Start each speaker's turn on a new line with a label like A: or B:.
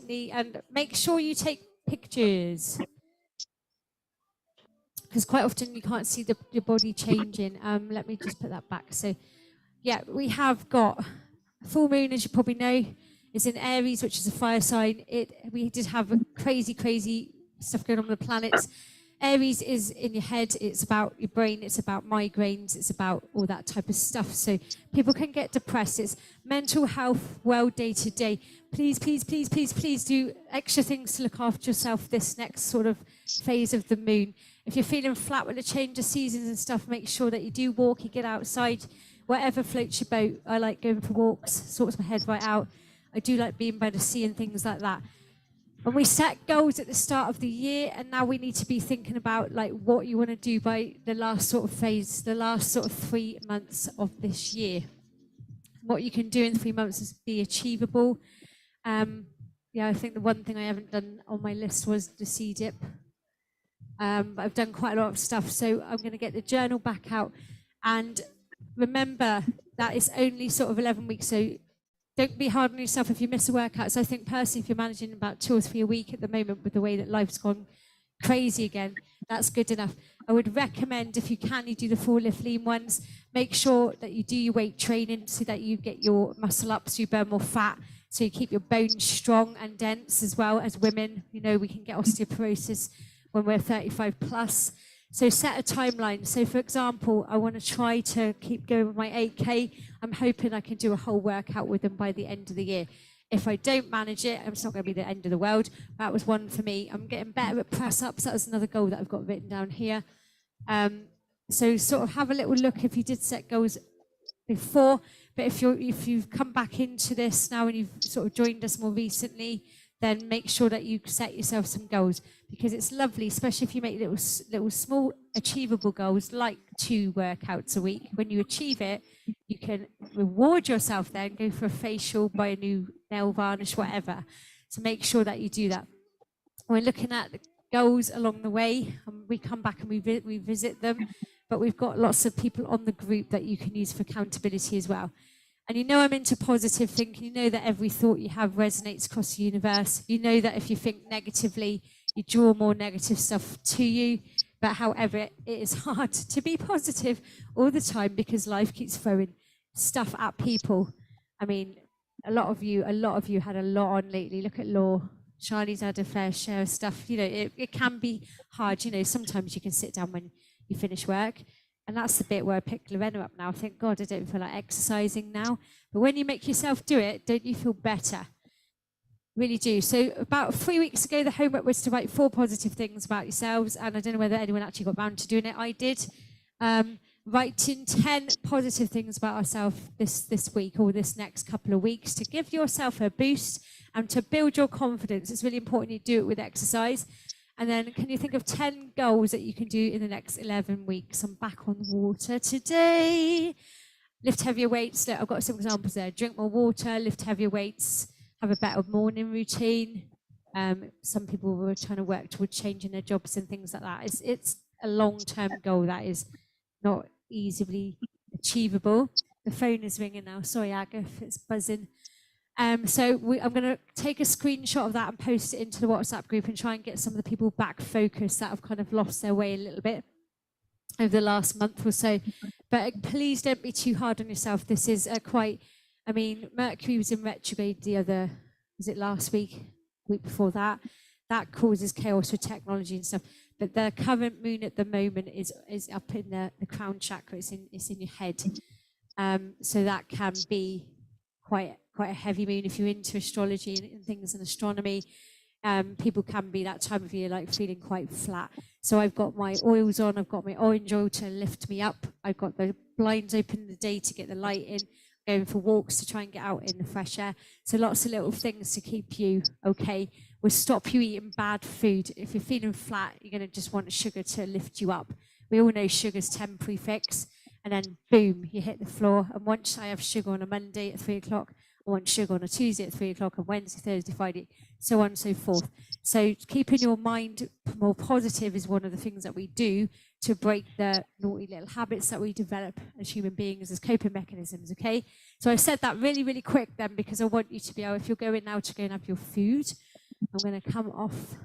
A: recently, and make sure you take pictures, because quite often you can't see your body changing. Let me just put that back. So yeah, we have got full moon, as you probably know, is in Aries, which is a fire sign. We did have crazy stuff going on with the planets. Aries is in your head, it's about your brain, it's about migraines, it's about all that type of stuff. So people can get depressed. It's mental health, well, day to day. Please do extra things to look after yourself this next sort of phase of the moon. If you're feeling flat with the change of seasons and stuff, make sure that you do walk, you get outside, whatever floats your boat. I like going for walks, sorts my head right out. I do like being by the sea and things like that. And we set goals at the start of the year, and now we need to be thinking about like what you want to do by the last sort of phase, the last sort of 3 months of this year. What you can do in 3 months is be achievable. Yeah, I think the one thing I haven't done on my list was the sea dip. But I've done quite a lot of stuff, so I'm going to get the journal back out. And remember that it's only sort of 11 weeks, so don't be hard on yourself if you miss a workout. So I think personally, if you're managing about 2 or 3 a week at the moment with the way that life's gone crazy again, that's good enough. I would recommend, if you can, you do the 4 lift lean ones. Make sure that you do your weight training so that you get your muscle up, so you burn more fat, so you keep your bones strong and dense as well. As women, you know, we can get osteoporosis when we're 35 plus. So set a timeline. So for example, I want to try to keep going with my 8K. I'm hoping I can do a whole workout with them by the end of the year. If I don't manage it, it's not going to be the end of the world. That was one for me. I'm getting better at press ups. That was another goal that I've got written down here. So sort of have a little look if you did set goals before, but if you've come back into this now and you've sort of joined us more recently, then make sure that you set yourself some goals, because it's lovely, especially if you make little small achievable goals like 2 workouts a week. When you achieve it, you can reward yourself then, go for a facial, buy a new nail varnish, whatever. So make sure that you do that. We're looking at the goals along the way, and we come back and we visit them, but we've got lots of people on the group that you can use for accountability as well. And you know I'm into positive thinking. You know that every thought you have resonates across the universe. You know that if you think negatively, you draw more negative stuff to you. But however, it is hard to be positive all the time because life keeps throwing stuff at people. I mean, a lot of you had a lot on lately. Look at Law. Charlie's had a fair share of stuff. You know, it can be hard. You know, sometimes you can sit down when you finish work. And that's the bit where I pick Lorena up now. Thank God I don't feel like exercising now. But when you make yourself do it, don't you feel better? Really do. So about 3 weeks ago, the homework was to write 4 positive things about yourselves. And I don't know whether anyone actually got round to doing it. I did. Writing 10 positive things about ourselves this week or this next couple of weeks to give yourself a boost and to build your confidence. It's really important you do it with exercise. And then can you think of 10 goals that you can do in the next 11 weeks? I'm back on the water today. Lift heavier weights. I've got some examples there. Drink more water, lift heavier weights, have a better morning routine. Some people were trying to work towards changing their jobs and things like that. It's a long-term goal that is not easily achievable. The phone is ringing now. Sorry, Agatha, it's buzzing. So I'm going to take a screenshot of that and post it into the WhatsApp group and try and get some of the people back focused that have kind of lost their way a little bit over the last month or so. But please don't be too hard on yourself. This is I mean, Mercury was in retrograde was it last week before that? That causes chaos with technology and stuff. But the current moon at the moment is up in the crown chakra. It's in your head. So that can be quite a heavy moon if you're into astrology and things and astronomy. People can be that time of year like feeling quite flat. So I've got my oils on, I've got my orange oil to lift me up, I've got the blinds open in the day to get the light in, going for walks to try and get out in the fresh air. So lots of little things to keep you okay. Will stop you eating bad food. If you're feeling flat, you're going to just want sugar to lift you up. We all know sugar's temporary fix, and then boom, you hit the floor. And once I have sugar on a Monday at 3 o'clock, I want sugar on a Tuesday at 3 o'clock, and Wednesday, Thursday, Friday, so on and so forth. So keeping your mind more positive is one of the things that we do to break the naughty little habits that we develop as human beings, as coping mechanisms, okay? So I said that really, really quick then, because I want you to be able, if you're going now to go and have your food, I'm going to come off